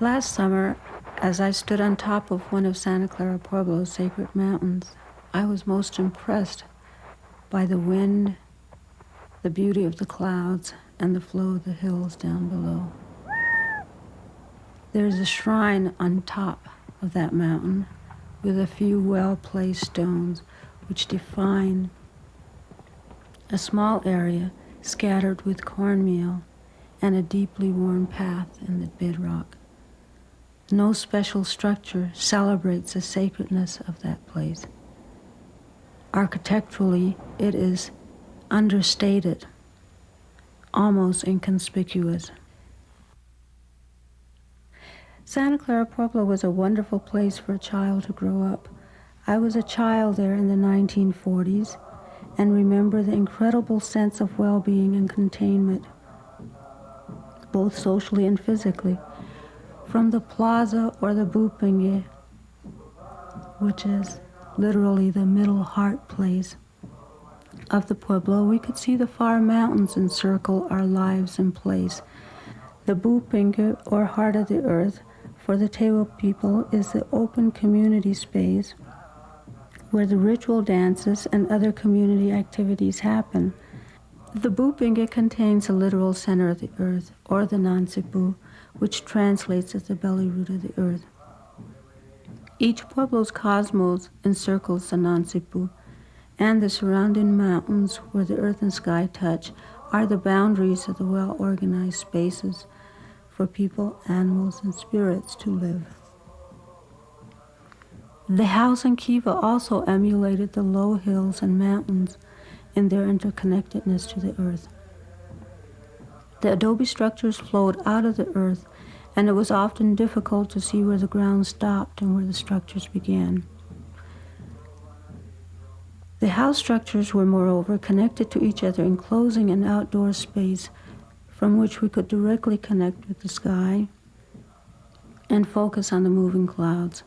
Last summer, as I stood on top of one of Santa Clara Pueblo's sacred mountains, I was most impressed by the wind, the beauty of the clouds, and the flow of the hills down below. There is a shrine on top of that mountain with a few well-placed stones which define a small area scattered with cornmeal and a deeply worn path in the bedrock. No special structure celebrates the sacredness of that place. Architecturally, it is understated, almost inconspicuous. Santa Clara Pueblo was a wonderful place for a child to grow up. I was a child there in the 1940s and remember the incredible sense of well-being and containment, both socially and physically. From the plaza or the bupenge, which is literally the middle heart place of the Pueblo, we could see the far mountains encircle our lives in place. The bupenge, or heart of the earth, for the Tewa people is the open community space where the ritual dances and other community activities happen. The bupenge contains the literal center of the earth, or the Nansipu, which translates as the belly root of the earth. Each Pueblo's cosmos encircles the Nansipu, and the surrounding mountains where the earth and sky touch are the boundaries of the well-organized spaces for people, animals, and spirits to live. The house in Kiva also emulated the low hills and mountains in their interconnectedness to the earth. The adobe structures flowed out of the earth, and it was often difficult to see where the ground stopped and where the structures began. The house structures were, moreover, connected to each other, enclosing an outdoor space from which we could directly connect with the sky and focus on the moving clouds.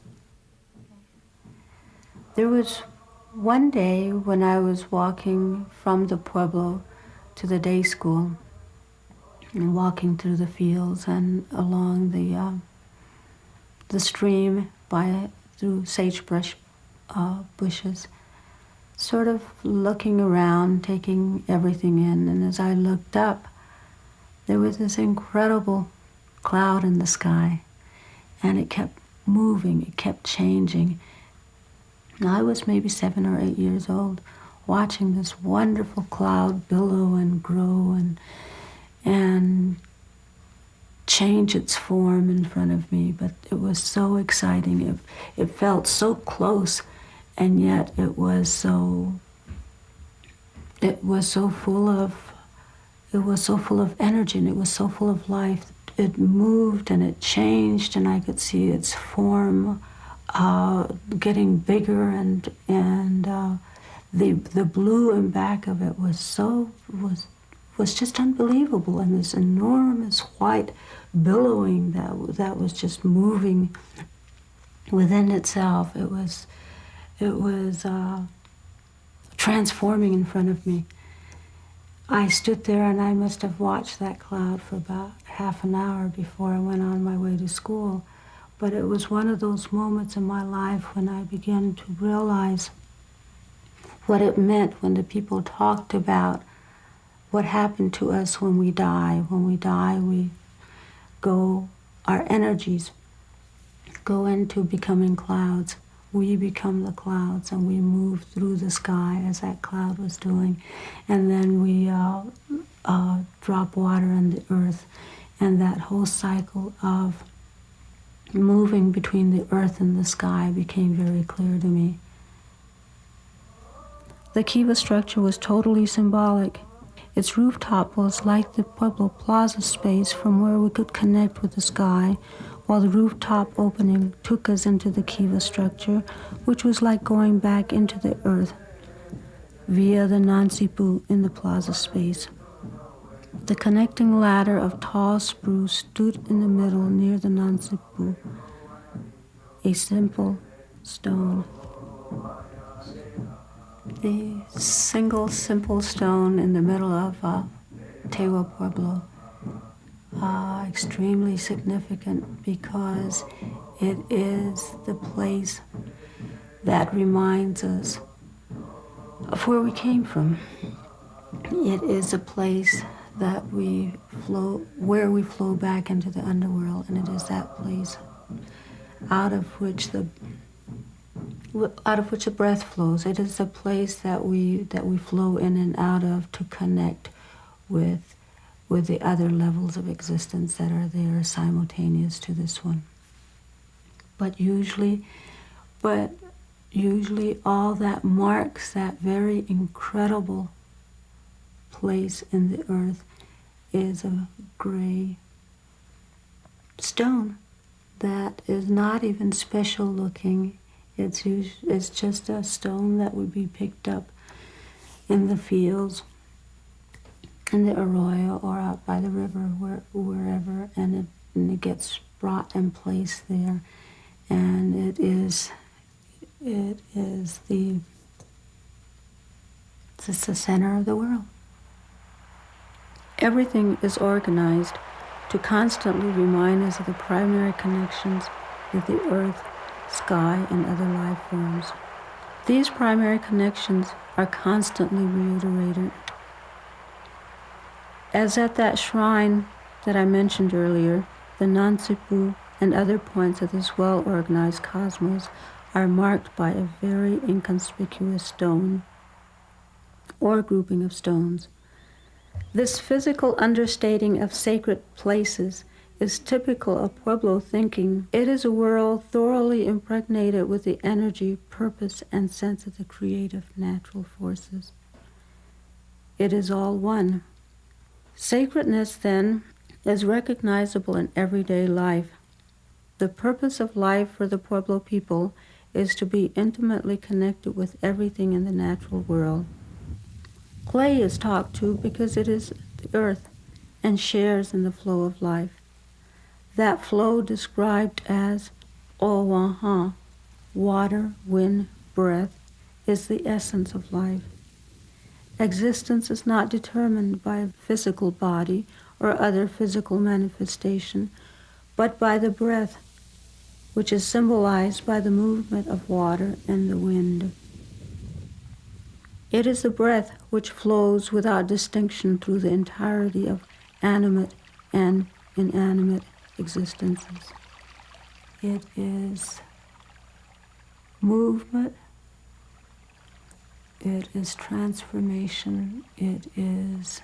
There was one day when I was walking from the Pueblo to the day school and walking through the fields and along the stream through sagebrush bushes, sort of looking around, taking everything in. And as I looked up, there was this incredible cloud in the sky, and it kept moving, it kept changing. And I was maybe 7 or 8 years old, watching this wonderful cloud billow and grow and change its form in front of me. But it was so exciting. It felt so close, and yet it was so full of energy, and it was so full of life. It moved and it changed, and I could see its form getting bigger, and the blue in back of it was just unbelievable, and this enormous white billowing that was just moving within itself. It was transforming in front of me. I stood there and I must have watched that cloud for about half an hour before I went on my way to school. But it was one of those moments in my life when I began to realize what it meant when the people talked about what happened to us when we die. When we die, our energies go into becoming clouds. We become the clouds, and we move through the sky as that cloud was doing. And then we drop water on the earth. And that whole cycle of moving between the earth and the sky became very clear to me. The Kiva structure was totally symbolic. Its rooftop was like the Pueblo Plaza space from where we could connect with the sky, while the rooftop opening took us into the Kiva structure, which was like going back into the earth via the Nansipu in the plaza space. The connecting ladder of tall spruce stood in the middle near the Nansipu, a simple stone. The single simple stone in the middle of Tewa Pueblo extremely significant because it is the place that reminds us of where we came from. It is a place that where we flow back into the underworld, and it is that place out of which the breath flows. It is a place that we flow in and out of to connect with the other levels of existence that are there simultaneous to this one. But usually all that marks that very incredible place in the earth is a gray stone that is not even special looking. It's just a stone that would be picked up in the fields, in the arroyo, or out by the river, wherever, and it gets brought and placed there, and it's the center of the world. Everything is organized to constantly remind us of the primary connections with the earth, sky, and other life forms. These primary connections are constantly reiterated. As at that shrine that I mentioned earlier, the Nansipu and other points of this well-organized cosmos are marked by a very inconspicuous stone or grouping of stones. This physical understating of sacred places is typical of Pueblo thinking. It is a world thoroughly impregnated with the energy, purpose, and sense of the creative natural forces. It is all one. Sacredness, then, is recognizable in everyday life. The purpose of life for the Pueblo people is to be intimately connected with everything in the natural world. Clay is talked to because it is the earth and shares in the flow of life. That flow described as Owaha, water, wind, breath, is the essence of life. Existence is not determined by a physical body or other physical manifestation, but by the breath, which is symbolized by the movement of water and the wind. It is the breath which flows without distinction through the entirety of animate and inanimate existences. It is movement, it is transformation, it is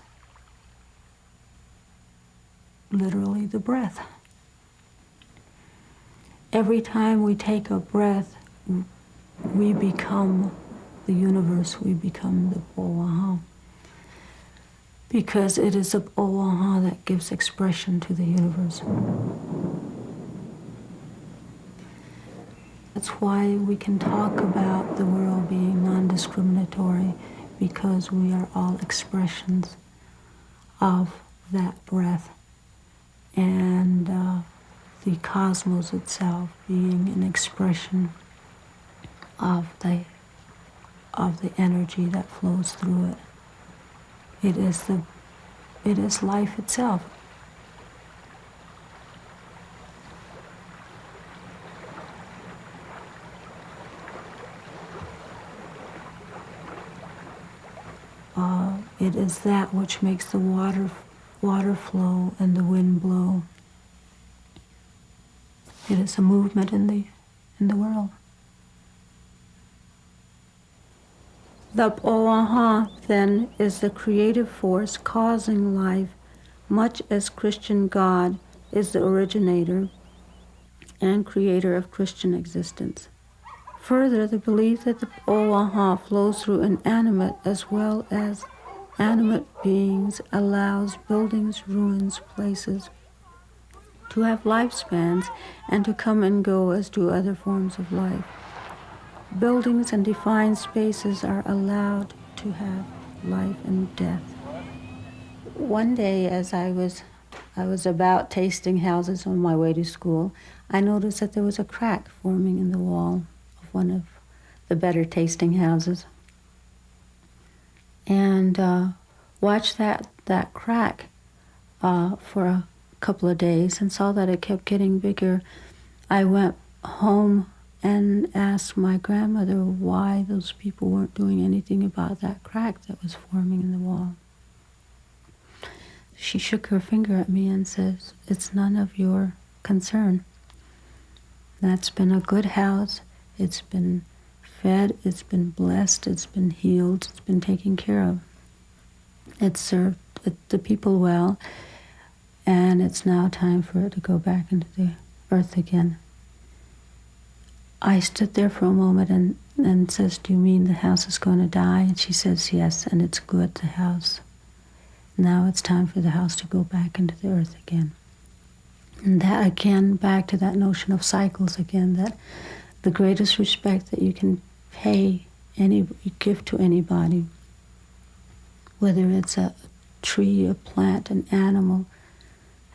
literally the breath. Every time we take a breath, we become the universe, we become the Owaha. Because it is the Owaha that gives expression to the universe. That's why we can talk about the world being non-discriminatory, because we are all expressions of that breath, and the cosmos itself being an expression of the energy that flows through it. It is life itself. It is that which makes the water flow and the wind blow. It is a movement in the world. The Oaha, then, is the creative force causing life, much as Christian God is the originator and creator of Christian existence. Further, the belief that the Oaha flows through inanimate as well as animate beings allows buildings, ruins, places to have lifespans and to come and go as do other forms of life. Buildings and defined spaces are allowed to have life and death. One day, as I was about tasting houses on my way to school, I noticed that there was a crack forming in the wall of one of the better tasting houses. And watched that crack for couple of days and saw that it kept getting bigger, I went home and asked my grandmother why those people weren't doing anything about that crack that was forming in the wall. She shook her finger at me and says, "It's none of your concern. That's been a good house. It's been fed, it's been blessed, it's been healed, it's been taken care of. It served the people well, and it's now time for it to go back into the earth again." I stood there for a moment and says, "Do you mean the house is going to die?" And she says, "Yes, and it's good, the house. Now it's time for the house to go back into the earth again." And that again, back to that notion of cycles again, that the greatest respect that you can give to anybody, whether it's a tree, a plant, an animal,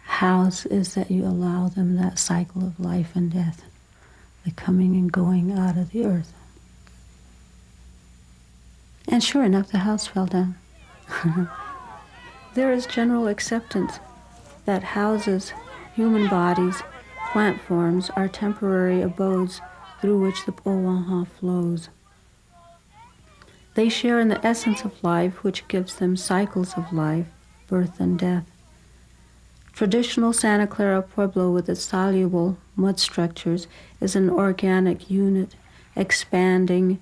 house, is that you allow them that cycle of life and death, the coming and going out of the earth. And sure enough, the house fell down. There is general acceptance that houses, human bodies, plant forms are temporary abodes through which the Oaha flows. They share in the essence of life, which gives them cycles of life, birth and death. Traditional Santa Clara Pueblo, with its soluble mud structures, is an organic unit, expanding,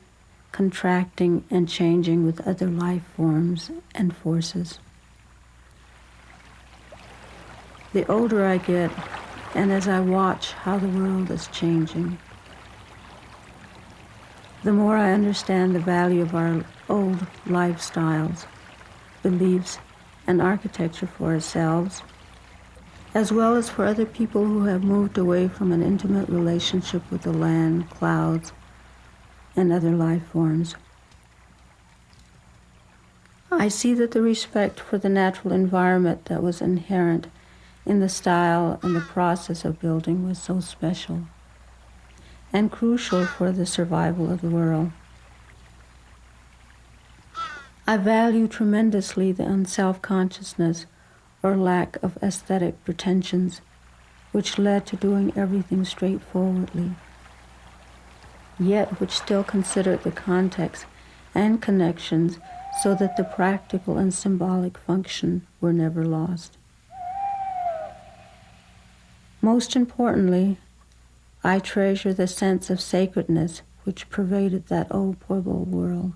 contracting, and changing with other life forms and forces. The older I get, and as I watch how the world is changing, the more I understand the value of our old lifestyles, beliefs, and architecture for ourselves, as well as for other people who have moved away from an intimate relationship with the land, clouds, and other life forms. I see that the respect for the natural environment that was inherent in the style and the process of building was so special and crucial for the survival of the world. I value tremendously the unself-consciousness or lack of aesthetic pretensions, which led to doing everything straightforwardly, yet which still considered the context and connections so that the practical and symbolic function were never lost. Most importantly, I treasure the sense of sacredness which pervaded that old Pueblo world.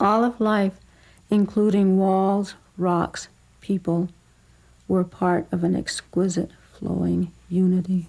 All of life, including walls, rocks, people, were part of an exquisite flowing unity.